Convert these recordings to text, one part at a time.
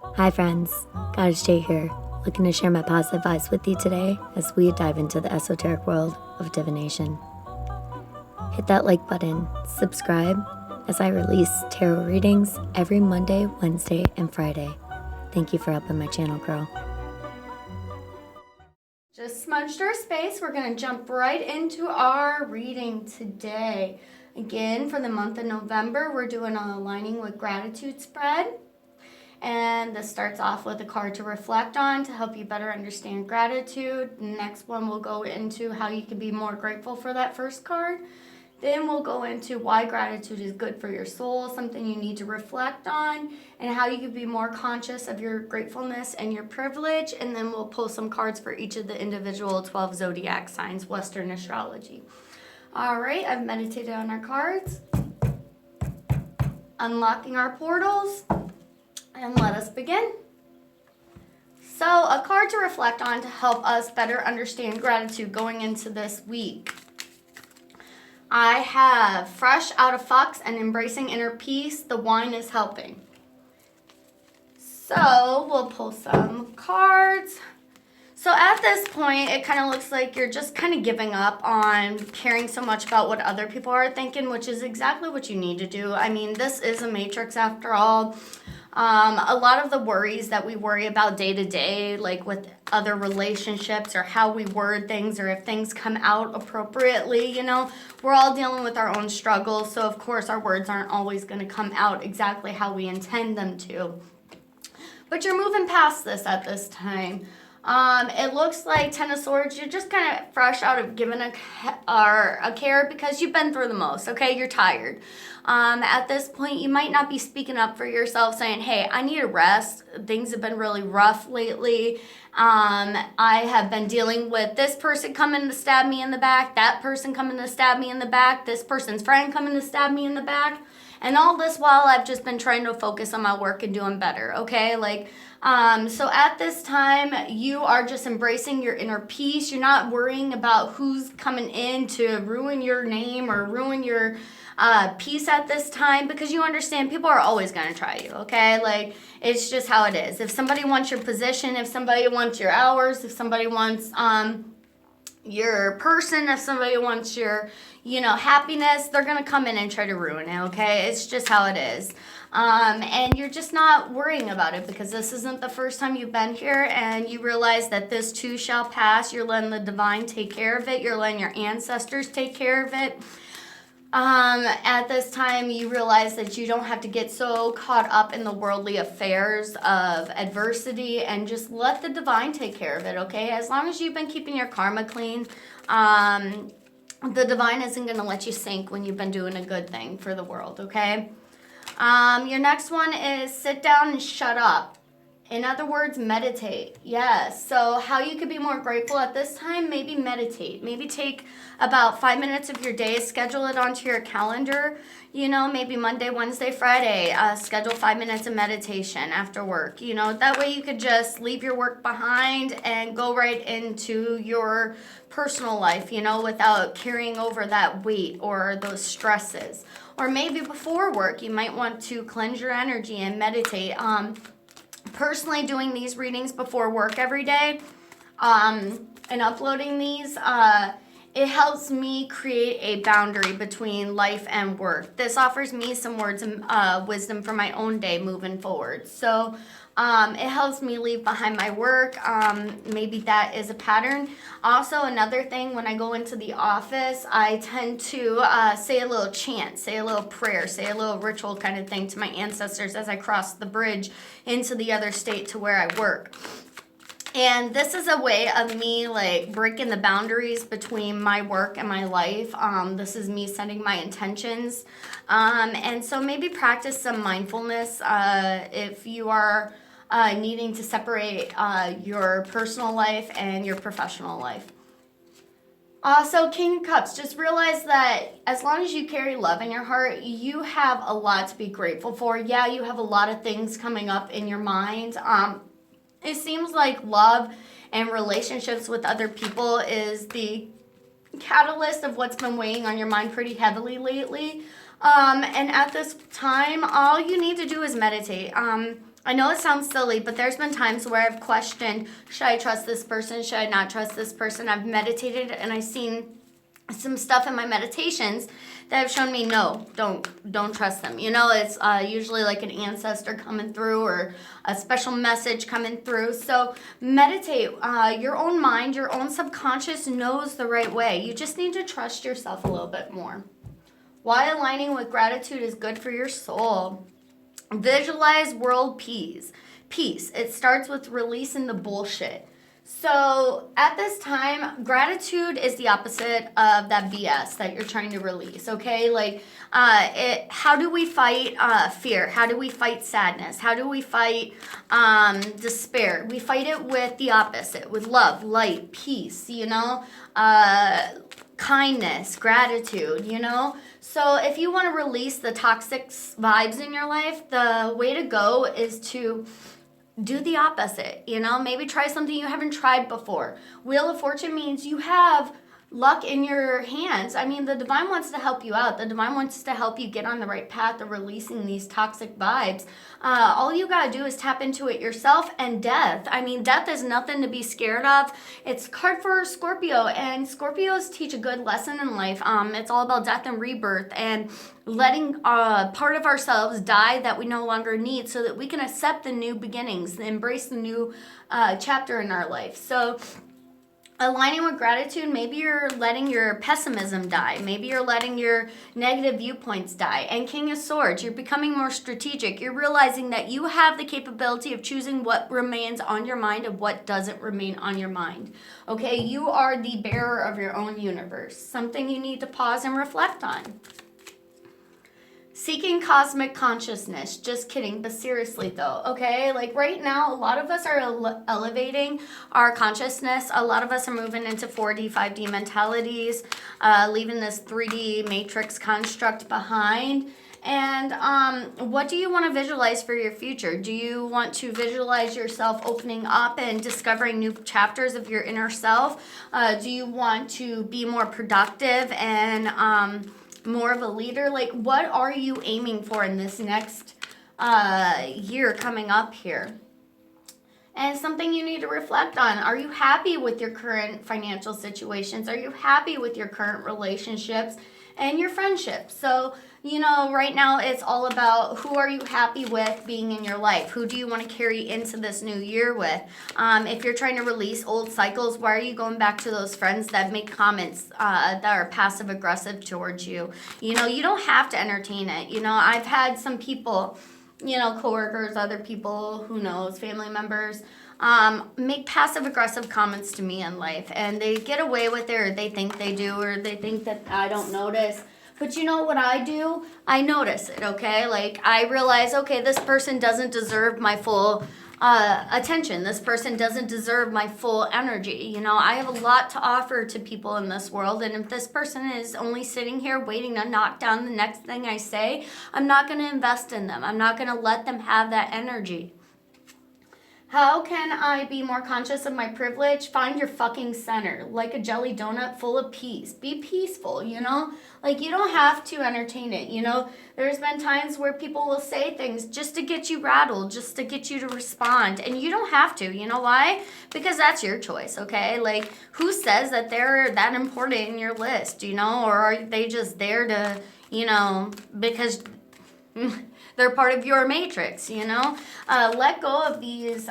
Hi friends, GoddessJ here, looking to share my positive vibes with you today as we dive into the esoteric world of divination. Hit that like button, subscribe, as I release tarot readings every Monday, Wednesday, and Friday. Thank you for helping my channel grow. Just smudged our space. We're going to jump right into our reading today. Again, for the month of November, we're doing an aligning with gratitude spread. And this starts off with a card to reflect on to help you better understand gratitude. The next one will go into how you can be more grateful for that first card. Then we'll go into why gratitude is good for your soul, something you need to reflect on, and how you can be more conscious of your gratefulness and your privilege. And then we'll pull some cards for each of the individual 12 zodiac signs, Western astrology. All right, I've meditated on our cards, unlocking our portals, and let us begin. So, a card to reflect on to help us better understand gratitude going into this week. I have fresh out of fucks and embracing inner peace. The wine is helping. So we'll pull some cards. So at this point, it kind of looks like you're just kind of giving up on caring so much about what other people are thinking, which is exactly what you need to do. I mean, this is a matrix after all. A lot of the worries that we worry about day to day, like with other relationships or how we word things or if things come out appropriately, you know, we're all dealing with our own struggles. So of course our words aren't always going to come out exactly how we intend them to. But you're moving past this at this time. It looks like Ten of Swords, you're just kind of fresh out of giving a care because you've been through the most, okay? You're tired. At this point, you might not be speaking up for yourself saying, hey, I need a rest. Things have been really rough lately. I have been dealing with this person coming to stab me in the back, that person coming to stab me in the back, this person's friend coming to stab me in the back. And all this while I've just been trying to focus on my work and doing better, okay? So at this time, you are just embracing your inner peace. You're not worrying about who's coming in to ruin your name or ruin your peace at this time, because you understand people are always going to try you, okay? Like, it's just how it is. If somebody wants your position, if somebody wants your hours, if somebody wants your person, if somebody wants your, happiness, they're going to come in and try to ruin it, okay? It's just how it is. And you're just not worrying about it because this isn't the first time you've been here, and you realize that this too shall pass. You're letting the divine take care of it. You're letting your ancestors take care of it. At this time, you realize that you don't have to get so caught up in the worldly affairs of adversity and just let the divine take care of it, okay? As long as you've been keeping your karma clean, the divine isn't going to let you sink when you've been doing a good thing for the world, okay? Your next one is sit down and shut up. In other words, meditate. Yes. So how you could be more grateful at this time, maybe meditate. Maybe take about 5 minutes of your day, schedule it onto your calendar. Maybe Monday, Wednesday, Friday, schedule 5 minutes of meditation after work. That way you could just leave your work behind and go right into your personal life, without carrying over that weight or those stresses. Or maybe before work, you might want to cleanse your energy and meditate. Personally, doing these readings before work every day and uploading these, it helps me create a boundary between life and work. This offers me some words of wisdom for my own day moving forward. So it helps me leave behind my work. Maybe that is a pattern. Also, another thing, when I go into the office, I tend to say a little chant, say a little prayer, say a little ritual kind of thing to my ancestors as I cross the bridge into the other state to where I work. And this is a way of me breaking the boundaries between my work and my life. This is me setting my intentions. And so maybe practice some mindfulness if you are needing to separate your personal life and your professional life. Also, King of Cups, just realize that as long as you carry love in your heart, you have a lot to be grateful for. Yeah, you have a lot of things coming up in your mind. It seems like love and relationships with other people is the catalyst of what's been weighing on your mind pretty heavily lately. And at this time, all you need to do is meditate. I know it sounds silly, but there's been times where I've questioned, should I trust this person? Should I not trust this person? I've meditated and I've seen some stuff in my meditations that have shown me, no, don't trust them. It's usually like an ancestor coming through or a special message coming through. So meditate. Your own mind, your own subconscious knows the right way. You just need to trust yourself a little bit more. Why aligning with gratitude is good for your soul. Visualize world peace. It starts with releasing the bullshit. So at this time, gratitude is the opposite of that BS that you're trying to release, okay? Like, how do we fight fear? How do we fight sadness? How do we fight despair? We fight it with the opposite, with love, light, peace, kindness, gratitude, So if you want to release the toxic vibes in your life, the way to go is to do the opposite, maybe try something you haven't tried before. Wheel of Fortune means you have luck in your hands. I mean, the divine wants to help you out. The divine wants to help you get on the right path of releasing these toxic vibes. All you gotta do is tap into it yourself. And death. I mean, death is nothing to be scared of. It's card for Scorpio, and Scorpios teach a good lesson in life. It's all about death and rebirth and letting part of ourselves die that we no longer need so that we can accept the new beginnings, embrace the new chapter in our life. So aligning with gratitude, maybe you're letting your pessimism die. Maybe you're letting your negative viewpoints die. And King of Swords, you're becoming more strategic. You're realizing that you have the capability of choosing what remains on your mind and what doesn't remain on your mind. Okay, you are the bearer of your own universe. Something you need to pause and reflect on. Seeking cosmic consciousness. Just kidding, but seriously though, okay? Like right now, a lot of us are elevating our consciousness. A lot of us are moving into 4D, 5D mentalities, leaving this 3D matrix construct behind. And what do you want to visualize for your future? Do you want to visualize yourself opening up and discovering new chapters of your inner self? Do you want to be more productive and more of a leader? Like, what are you aiming for in this next year coming up here? And something you need to reflect on. Are you happy with your current financial situations? Are you happy with your current relationships and your friendships? So, right now it's all about who are you happy with being in your life? Who do you want to carry into this new year with? If you're trying to release old cycles, why are you going back to those friends that make comments that are passive aggressive towards you? You don't have to entertain it. I've had some people, coworkers, other people, who knows, family members, make passive aggressive comments to me in life, and they get away with it, or they think they do, or they think that I don't notice. But you know what I do? I notice it, okay? Like, I realize, okay, this person doesn't deserve my full attention. This person doesn't deserve my full energy. I have a lot to offer to people in this world, and if this person is only sitting here waiting to knock down the next thing I say, I'm not going to invest in them. I'm not going to let them have that energy. How can I be more conscious of my privilege? Find your fucking center, like a jelly donut full of peace. Be peaceful, Like, you don't have to entertain it, There's been times where people will say things just to get you rattled, just to get you to respond. And you don't have to, you know why? Because that's your choice, okay? Like, who says that they're that important in your list, Or are they just there to, because they're part of your matrix, Let go of these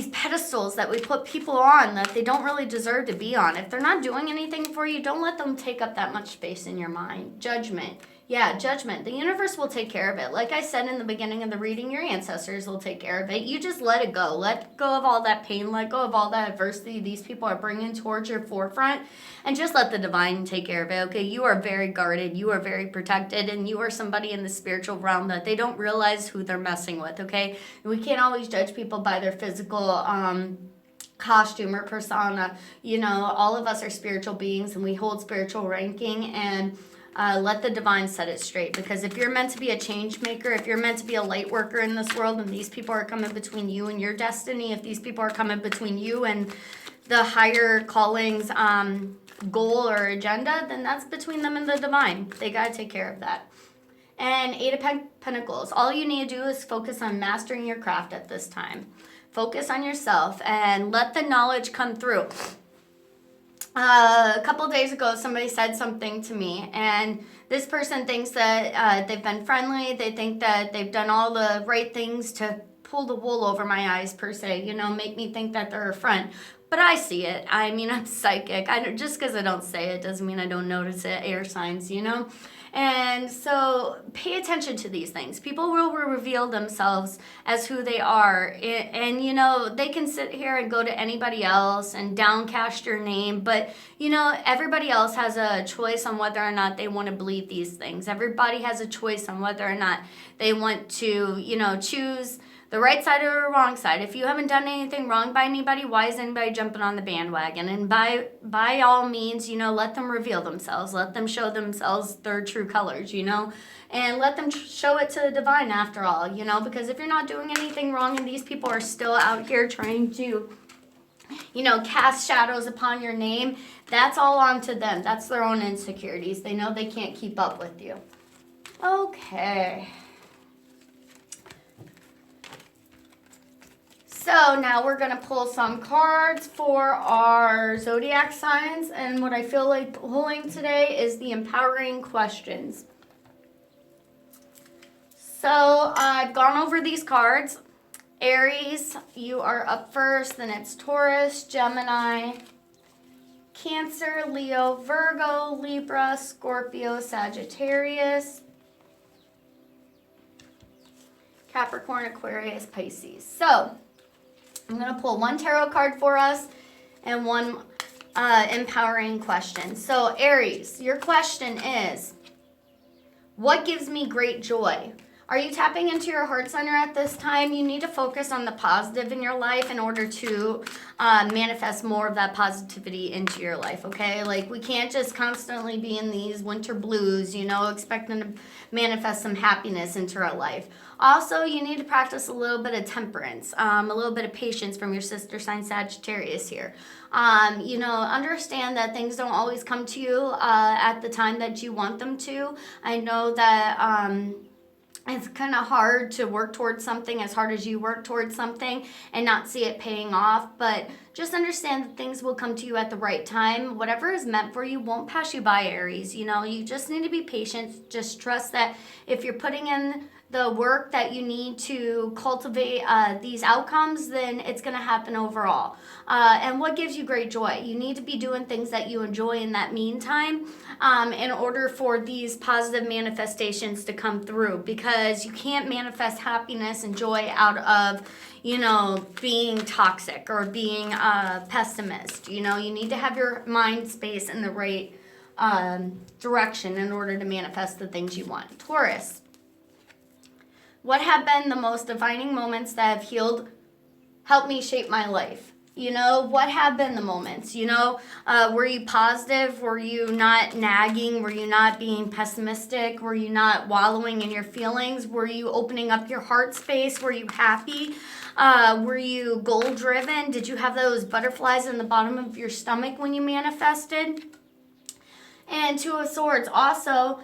pedestals that we put people on that they don't really deserve to be on. If they're not doing anything for you, don't let them take up that much space in your mind. Judgment. Yeah, judgment. The universe will take care of it. Like I said in the beginning of the reading, your ancestors will take care of it. You just let it go. Let go of all that pain. Let go of all that adversity these people are bringing towards your forefront. And just let the divine take care of it, okay? You are very guarded. You are very protected. And you are somebody in the spiritual realm that they don't realize who they're messing with, okay? We can't always judge people by their physical costume or persona. All of us are spiritual beings, and we hold spiritual ranking, and let the divine set it straight. Because if you're meant to be a change maker, if you're meant to be a light worker in this world, and these people are coming between you and your destiny, if these people are coming between you and the higher calling's goal or agenda, then that's between them and the divine. They got to take care of that. And Eight of Pentacles. All you need to do is focus on mastering your craft at this time. Focus on yourself and let the knowledge come through. A couple days ago, somebody said something to me, and this person thinks that they've been friendly. They think that they've done all the right things to pull the wool over my eyes, per se, you know, make me think that they're a friend. But I see it. I mean, I'm psychic. Just because I don't say it doesn't mean I don't notice it. Air signs, you know? And so pay attention to these things. People will reveal themselves as who they are. And, you know, they can sit here and go to anybody else and downcast your name. But, you know, everybody else has a choice on whether or not they want to believe these things. Everybody has a choice on whether or not they want to, you know, choose the right side or the wrong side. If you haven't done anything wrong by anybody, why is anybody jumping on the bandwagon? And by all means, you know, let them reveal themselves. Let them show themselves their true colors, you know, and let them show it to the divine after all, you know, because if you're not doing anything wrong and these people are still out here trying to, you know, cast shadows upon your name, that's all on to them. That's their own insecurities. They know they can't keep up with you. Okay. So now we're going to pull some cards for our zodiac signs. And what I feel like pulling today is the empowering questions. So I've gone over these cards. Aries, you are up first. Then it's Taurus, Gemini, Cancer, Leo, Virgo, Libra, Scorpio, Sagittarius, Capricorn, Aquarius, Pisces. So I'm going to pull one tarot card for us and one empowering question. So Aries, your question is, what gives me great joy? Are you tapping into your heart center at this time? You need to focus on the positive in your life in order to manifest more of that positivity into your life, okay? Like, we can't just constantly be in these winter blues, you know, expecting to manifest some happiness into our life. Also, you need to practice a little bit of temperance, a little bit of patience from your sister sign Sagittarius here. You know, understand that things don't always come to you at the time that you want them to. I know that it's kind of hard to work towards something as hard as you work towards something and not see it paying off, but just understand that things will come to you at the right time. Whatever is meant for you won't pass you by, Aries. You know, you just need to be patient. Just trust that if you're putting in the work that you need to cultivate these outcomes, then it's going to happen overall. And what gives you great joy? You need to be doing things that you enjoy in that meantime in order for these positive manifestations to come through, because you can't manifest happiness and joy out of, you know, being toxic or being a pessimist. You know, you need to have your mind space in the right direction in order to manifest the things you want. Taurus, what have been the most defining moments that have helped me shape my life? You know, what have been the moments? You know, were you positive? Were you not nagging? Were you not being pessimistic? Were you not wallowing in your feelings? Were you opening up your heart space? Were you happy? Were you goal-driven? Did you have those butterflies in the bottom of your stomach when you manifested? And Two of Swords, also,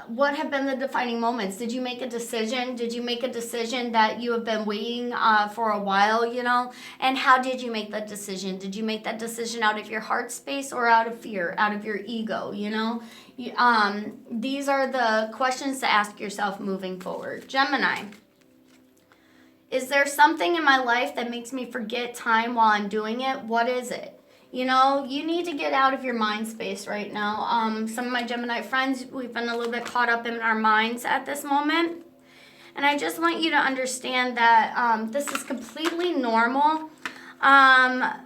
what have been the defining moments? Did you make a decision? Did you make a decision that you have been waiting for a while, you know? And how did you make that decision? Did you make that decision out of your heart space or out of fear, out of your ego, you know? These are the questions to ask yourself moving forward. Gemini, is there something in my life that makes me forget time while I'm doing it? What is it? You know, you need to get out of your mind space right now. Some of my Gemini friends, we've been a little bit caught up in our minds at this moment. And I just want you to understand that this is completely normal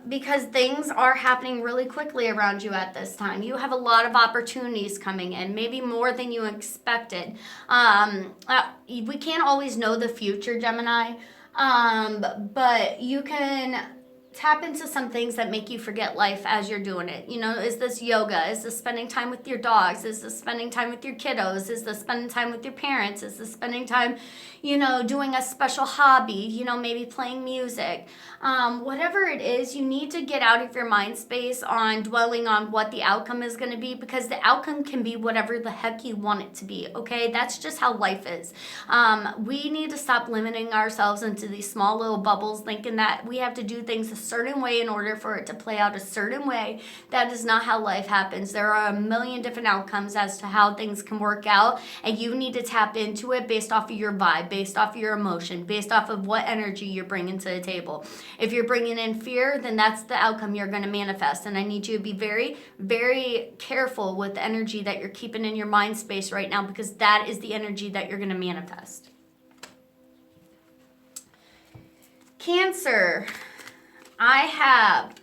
because things are happening really quickly around you at this time. You have a lot of opportunities coming in, maybe more than you expected. We can't always know the future, Gemini, but you can tap into some things that make you forget life as you're doing it. You know, is this yoga? Is this spending time with your dogs? Is this spending time with your kiddos? Is this spending time with your parents? Is this spending time, you know, doing a special hobby, you know, maybe playing music? Whatever it is, you need to get out of your mind space on dwelling on what the outcome is going to be, because the outcome can be whatever the heck you want it to be, okay? That's just how life is. We need to stop limiting ourselves into these small little bubbles, thinking that we have to do things a certain way in order for it to play out a certain way. That is not how life happens. There are a million different outcomes as to how things can work out, and you need to tap into it based off of your vibe, based off of your emotion, based off of what energy you're bringing to the table. If you're bringing in fear, then that's the outcome you're going to manifest. And I need you to be very, very careful with the energy that you're keeping in your mind space right now, because that is the energy that you're going to manifest. Cancer. I have,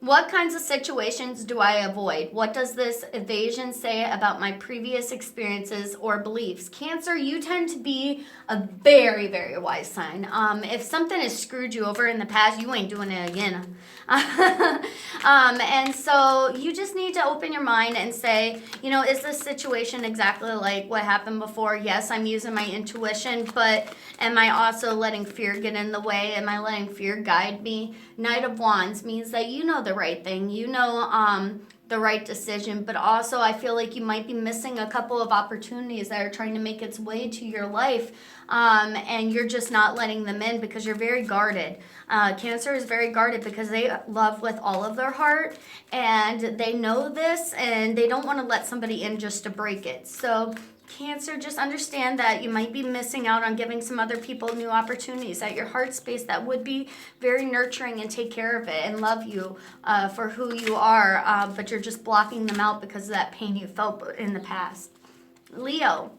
what kinds of situations do I avoid? What does this evasion say about my previous experiences or beliefs? Cancer, you tend to be a very, very wise sign. If something has screwed you over in the past, you ain't doing it again. And so you just need to open your mind and say, you know, is this situation exactly like what happened before? Yes, I'm using my intuition, but am I also letting fear get in the way? Am I letting fear guide me? Knight of Wands means that you know the right thing. You know the right decision, but also I feel like you might be missing a couple of opportunities that are trying to make its way to your life, and you're just not letting them in because you're very guarded. Cancer is very guarded because they love with all of their heart, and they know this, and they don't want to let somebody in just to break it. So Cancer, just understand that you might be missing out on giving some other people new opportunities at your heart space that would be very nurturing and take care of it and love you for who you are, but you're just blocking them out because of that pain you felt in the past. Leo.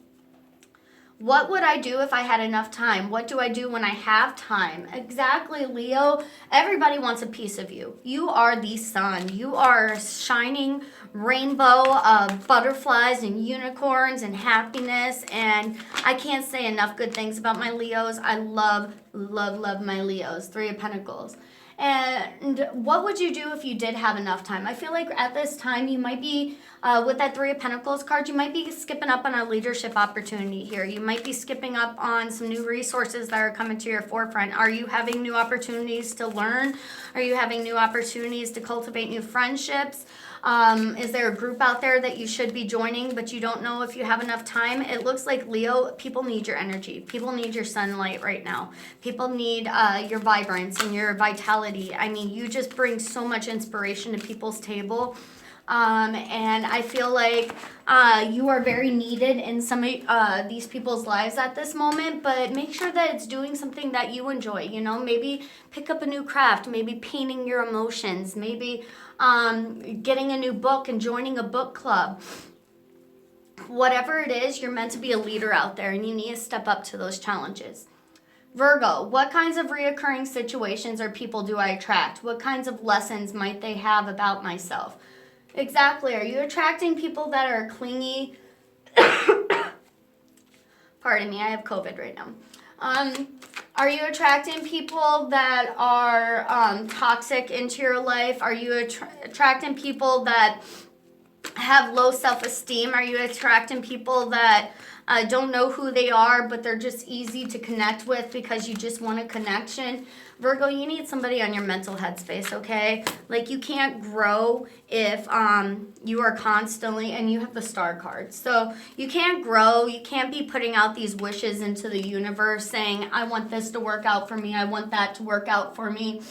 What would I do if I had enough time? What do I do when I have time? Exactly, Leo. Everybody wants a piece of you. You are the sun. You are a shining rainbow of butterflies and unicorns and happiness. And I can't say enough good things about my Leos. I love, love, love my Leos. Three of Pentacles. And what would you do if you did have enough time? I feel like at this time you might be, with that Three of Pentacles card, you might be skipping up on a leadership opportunity here. You might be skipping up on some new resources that are coming to your forefront. Are you having new opportunities to learn? Are you having new opportunities to cultivate new friendships? Is there a group out there that you should be joining, but you don't know if you have enough time? It looks like, Leo, people need your energy. People need your sunlight right now. People need your vibrance and your vitality. I mean, you just bring so much inspiration to people's table. And I feel like you are very needed in some of these people's lives at this moment, but make sure that it's doing something that you enjoy. You know, maybe pick up a new craft, maybe painting your emotions, maybe getting a new book and joining a book club. Whatever it is, you're meant to be a leader out there, and you need to step up to those challenges. Virgo, what kinds of reoccurring situations or people do I attract? What kinds of lessons might they have about myself? Exactly. Are you attracting people that are clingy? Pardon me, I have COVID right now. Are you attracting people that are toxic into your life? Are you attracting people that have low self-esteem? Are you attracting people that don't know who they are, but they're just easy to connect with because you just want a connection? Virgo, you need somebody on your mental headspace, okay? Like, you can't grow if you are constantly, and you have the star card. So you can't grow. You can't be putting out these wishes into the universe saying, I want this to work out for me. I want that to work out for me.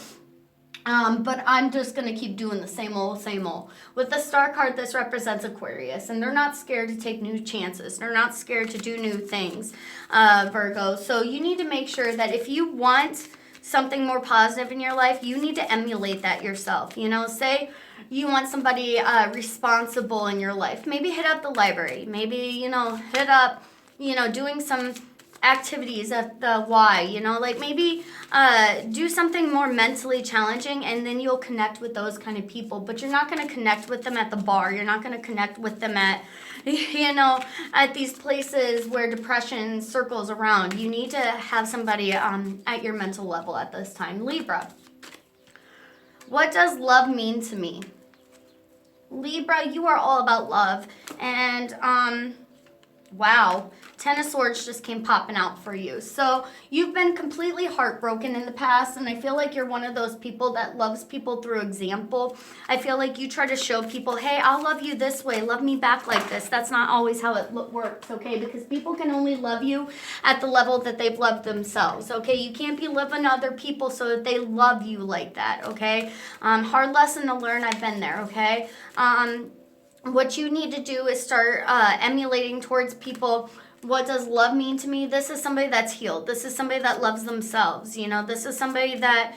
But I'm just going to keep doing the same old, same old. With the star card, this represents Aquarius, and they're not scared to take new chances. They're not scared to do new things, Virgo. So you need to make sure that if you want something more positive in your life, you need to emulate that yourself. You know, say you want somebody responsible in your life. Maybe hit up the library. Maybe, you know, hit up, you know, doing some activities at the Y, you know, like maybe do something more mentally challenging, and then you'll connect with those kind of people. But you're not going to connect with them at the bar. You're not going to connect with them at, you know, at these places where depression circles around. You need to have somebody at your mental level at this time. Libra. What does love mean to me? Libra, you are all about love. And, wow, Ten of Swords just came popping out for you. So you've been completely heartbroken in the past, and I feel like you're one of those people that loves people through example. I feel like you try to show people, hey, I'll love you this way, love me back like this. That's not always how it works, okay? Because people can only love you at the level that they've loved themselves, okay? You can't be living other people so that they love you like that, okay? Hard lesson to learn. I've been there, okay? What you need to do is start emulating towards people. What does love mean to me? This is somebody that's healed. This is somebody that loves themselves. You know, this is somebody that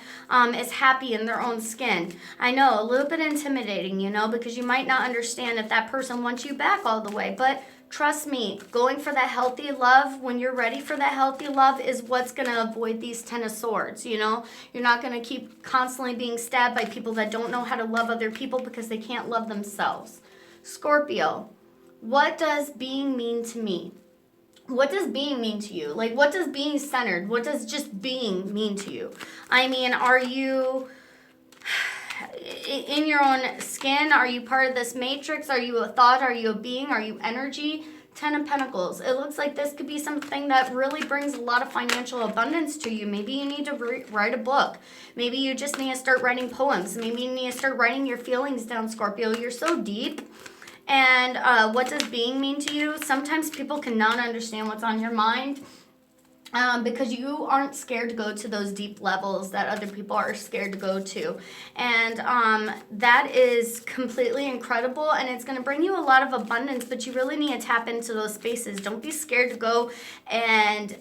is happy in their own skin. I know, a little bit intimidating, you know, because you might not understand if that person wants you back all the way. But trust me, going for that healthy love, when you're ready for that healthy love, is what's going to avoid these Ten of Swords, you know? You're not going to keep constantly being stabbed by people that don't know how to love other people because they can't love themselves. Scorpio, what does being mean to me? What does being mean to you? Like, what does being centered? What does just being mean to you? I mean, are you in your own skin? Are you part of this matrix? Are you a thought? Are you a being? Are you energy? Ten of Pentacles. It looks like this could be something that really brings a lot of financial abundance to you. Maybe you need to write a book. Maybe you just need to start writing poems. Maybe you need to start writing your feelings down, Scorpio. You're so deep. And what does being mean to you? Sometimes people cannot understand what's on your mind because you aren't scared to go to those deep levels that other people are scared to go to. And that is completely incredible, and it's going to bring you a lot of abundance, but you really need to tap into those spaces. Don't be scared to go and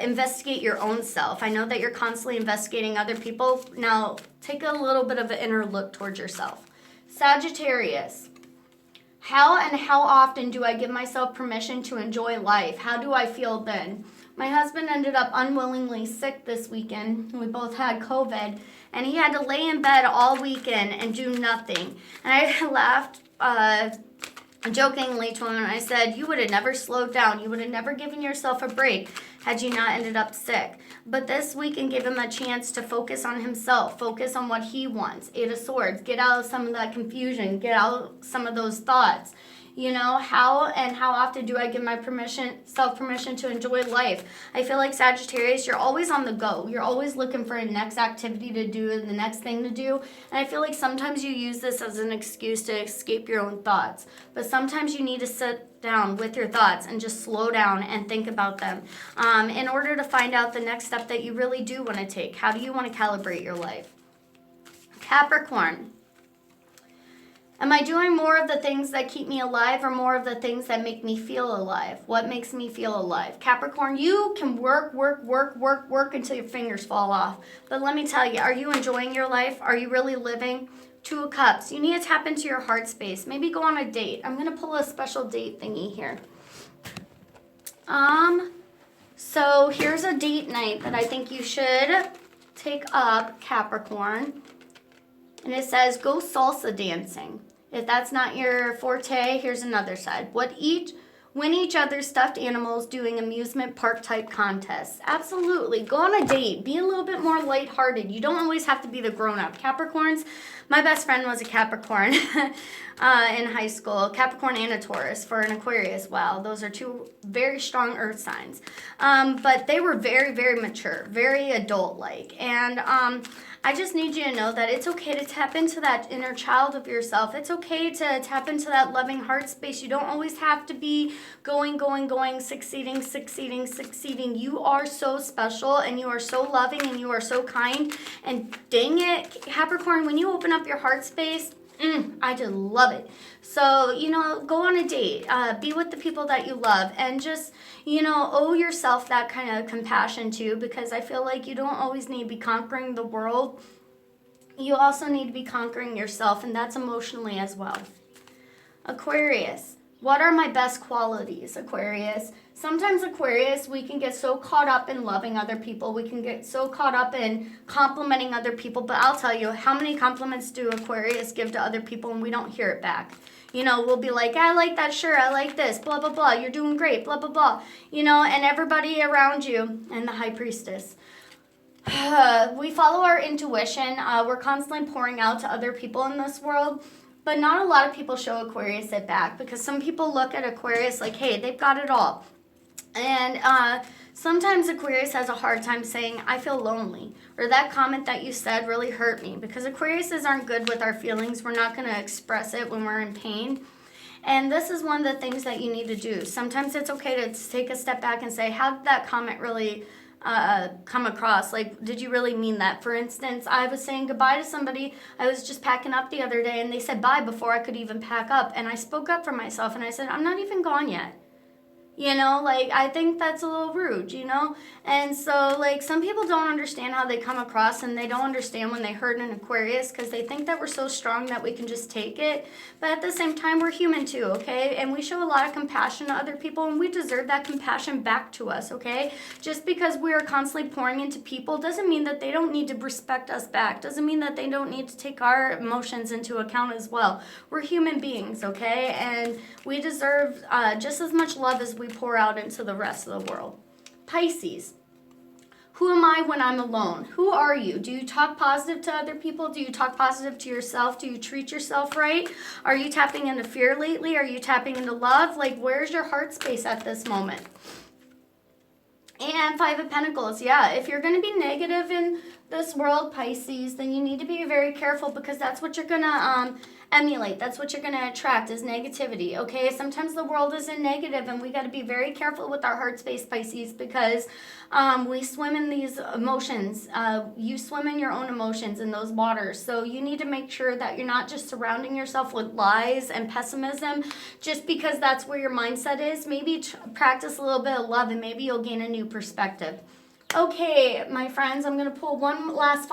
investigate your own self. I know that you're constantly investigating other people. Now, take a little bit of an inner look towards yourself. Sagittarius. How and how often do I give myself permission to enjoy life? How do I feel then? My husband ended up unwillingly sick this weekend. We both had COVID, and he had to lay in bed all weekend and do nothing. And I laughed jokingly to him, and I said, you would have never slowed down. You would have never given yourself a break had you not ended up sick. But this weekend gave him a chance to focus on himself, focus on what he wants. Eight of Swords, get out of some of that confusion, get out some of those thoughts. You know, how and how often do I give my self-permission to enjoy life? I feel like Sagittarius, you're always on the go. You're always looking for a next activity to do and the next thing to do. And I feel like sometimes you use this as an excuse to escape your own thoughts. But sometimes you need to sit down with your thoughts and just slow down and think about them in order to find out the next step that you really do want to take. How do you want to calibrate your life? Capricorn. Am I doing more of the things that keep me alive or more of the things that make me feel alive? What makes me feel alive? Capricorn, you can work until your fingers fall off. But let me tell you, are you enjoying your life? Are you really living? Two of Cups. You need to tap into your heart space. Maybe go on a date. I'm going to pull a special date thingy here. So here's a date night that I think you should take up, Capricorn. And it says, go salsa dancing. If that's not your forte, here's another side. Win each other's stuffed animals doing amusement park type contests. Absolutely. Go on a date. Be a little bit more lighthearted. You don't always have to be the grown-up. Capricorns, my best friend was a Capricorn in high school. Capricorn and a Taurus for an Aquarius. Wow, those are two very strong earth signs. But they were very, very mature, very adult-like. And I just need you to know that it's okay to tap into that inner child of yourself. It's okay to tap into that loving heart space. You don't always have to be going, succeeding. You are so special, and you are so loving, and you are so kind. And dang it, Capricorn, when you open up your heart space, I just love it. So, go on a date, be with the people that you love, and just, owe yourself that kind of compassion too, because I feel like you don't always need to be conquering the world. You also need to be conquering yourself, and that's emotionally as well. Aquarius, what are my best qualities, Aquarius? Sometimes, Aquarius, we can get so caught up in loving other people. We can get so caught up in complimenting other people. But I'll tell you, how many compliments do Aquarius give to other people and we don't hear it back? We'll be like, I like that shirt. I like this, blah, blah, blah. You're doing great, blah, blah, blah. And everybody around you, and the High Priestess. We follow our intuition. We're constantly pouring out to other people in this world, but not a lot of people show Aquarius it back, because some people look at Aquarius like, hey, they've got it all. And sometimes Aquarius has a hard time saying, I feel lonely, or that comment that you said really hurt me, because Aquariuses aren't good with our feelings. We're not going to express it when we're in pain. And this is one of the things that you need to do. Sometimes it's okay to take a step back and say, how did that comment really come across? Like, did you really mean that? For instance, I was saying goodbye to somebody. I was just packing up the other day, and they said bye before I could even pack up. And I spoke up for myself, and I said, I'm not even gone yet. You know, like, I think that's a little rude, you know? And so, like, some people don't understand how they come across, and they don't understand when they hurt an Aquarius, because they think that we're so strong that we can just take it. But at the same time, we're human too, okay? And we show a lot of compassion to other people, and we deserve that compassion back to us, okay? Just because we are constantly pouring into people doesn't mean that they don't need to respect us back. Doesn't mean that they don't need to take our emotions into account as well. We're human beings, okay? And we deserve just as much love as we pour out into the rest of the world. Pisces. Who am I when I'm alone? Who are you? Do you talk positive to other people? Do you talk positive to yourself? Do you treat yourself right? Are you tapping into fear lately? Are you tapping into love? Like, where's your heart space at this moment? And Five of Pentacles. Yeah, if you're going to be negative in this world, Pisces, then you need to be very careful, because that's what you're going to emulate. That's what you're going to attract, is negativity, okay? Sometimes the world is in negative, and we got to be very careful with our heart space, Pisces, because we swim in these emotions. You swim in your own emotions in those waters. So you need to make sure that you're not just surrounding yourself with lies and pessimism just because that's where your mindset is. Maybe practice a little bit of love, and maybe you'll gain a new perspective. Okay, my friends, I'm going to pull one last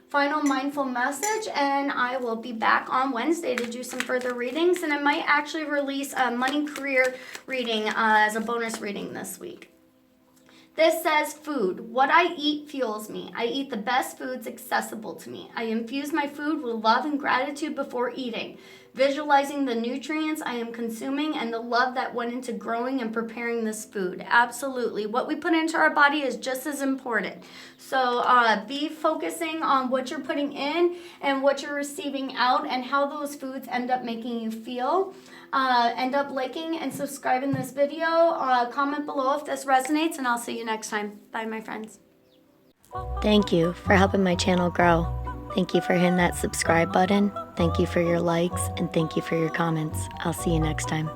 final mindful message, and I will be back on Wednesday to do some further readings, and I might actually release a money career reading as a bonus reading this week. This says food. What I eat fuels me. I eat the best foods accessible to me. I infuse my food with love and gratitude before eating, visualizing the nutrients I am consuming and the love that went into growing and preparing this food. Absolutely. What we put into our body is just as important. So be focusing on what you're putting in and what you're receiving out, and how those foods end up making you feel. End up liking and subscribing this video. Comment below if this resonates, and I'll see you next time. Bye, my friends. Thank you for helping my channel grow. Thank you for hitting that subscribe button. Thank you for your likes, and thank you for your comments. I'll see you next time.